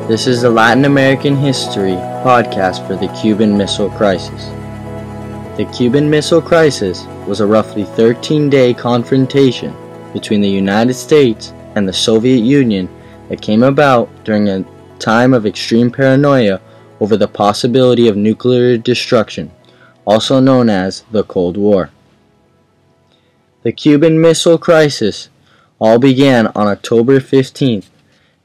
This is the Latin American History podcast for the Cuban Missile Crisis. The Cuban Missile Crisis was a roughly 13-day confrontation between the United States and the Soviet Union that came about during a time of extreme paranoia over the possibility of nuclear destruction, also known as the Cold War. The Cuban Missile Crisis all began on October 15,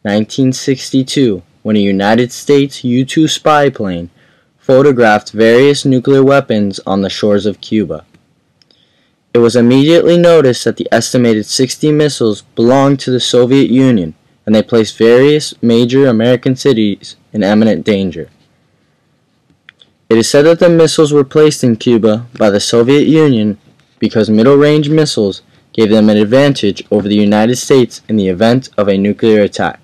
1962, when a United States U-2 spy plane photographed various nuclear weapons on the shores of Cuba. It was immediately noticed that the estimated 60 missiles belonged to the Soviet Union, and they placed various major American cities in imminent danger. It is said that the missiles were placed in Cuba by the Soviet Union because middle-range missiles gave them an advantage over the United States in the event of a nuclear attack.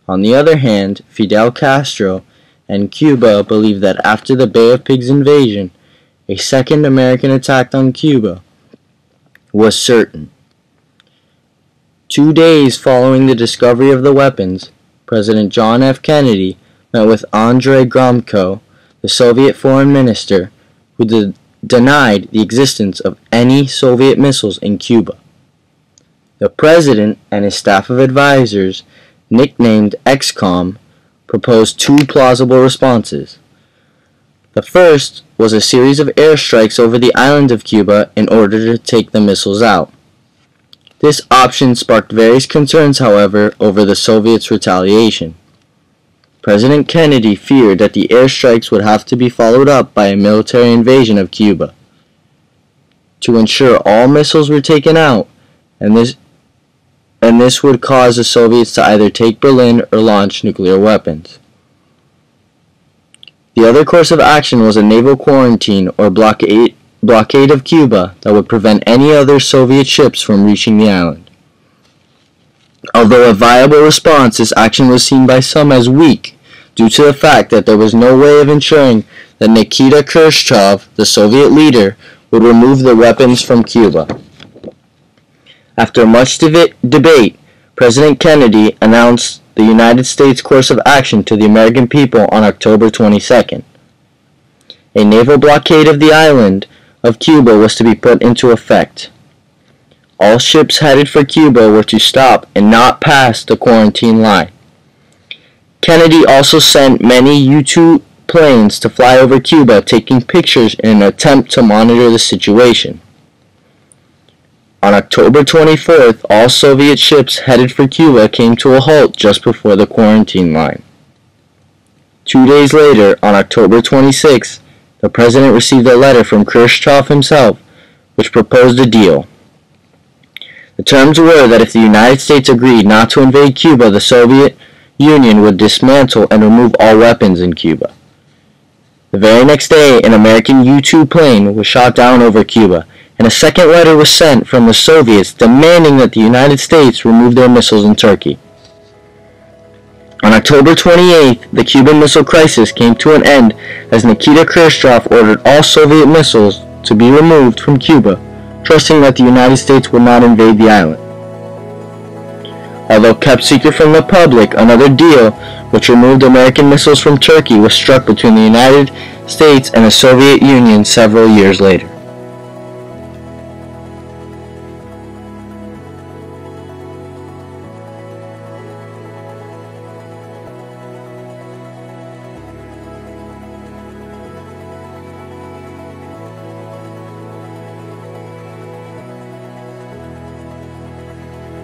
On the other hand, Fidel Castro and Cuba believed that after the Bay of Pigs invasion, a second American attack on Cuba was certain. 2 days following the discovery of the weapons, President John F. Kennedy met with Andrei Gromyko, the Soviet foreign minister, who denied the existence of any Soviet missiles in Cuba. The president and his staff of advisors, nicknamed XCOM, proposed two plausible responses. The first was a series of airstrikes over the island of Cuba in order to take the missiles out. This option sparked various concerns, however, over the Soviets' retaliation. President Kennedy feared that the airstrikes would have to be followed up by a military invasion of Cuba. To ensure all missiles were taken out, and this would cause the Soviets to either take Berlin or launch nuclear weapons. The other course of action was a naval quarantine or blockade of Cuba that would prevent any other Soviet ships from reaching the island. Although a viable response, this action was seen by some as weak due to the fact that there was no way of ensuring that Nikita Khrushchev, the Soviet leader, would remove the weapons from Cuba. After much debate, President Kennedy announced the United States course of action to the American people on October 22nd. A naval blockade of the island of Cuba was to be put into effect. All ships headed for Cuba were to stop and not pass the quarantine line. Kennedy also sent many U-2 planes to fly over Cuba, taking pictures in an attempt to monitor the situation. On October 24th, all Soviet ships headed for Cuba came to a halt just before the quarantine line. 2 days later, on October 26th, the president received a letter from Khrushchev himself, which proposed a deal. The terms were that if the United States agreed not to invade Cuba, the Soviet Union would dismantle and remove all weapons in Cuba. The very next day, an American U-2 plane was shot down over Cuba, and a second letter was sent from the Soviets demanding that the United States remove their missiles in Turkey. On October 28th, the Cuban Missile Crisis came to an end as Nikita Khrushchev ordered all Soviet missiles to be removed from Cuba, trusting that the United States would not invade the island. Although kept secret from the public, another deal, which removed American missiles from Turkey, was struck between the United States and the Soviet Union several years later.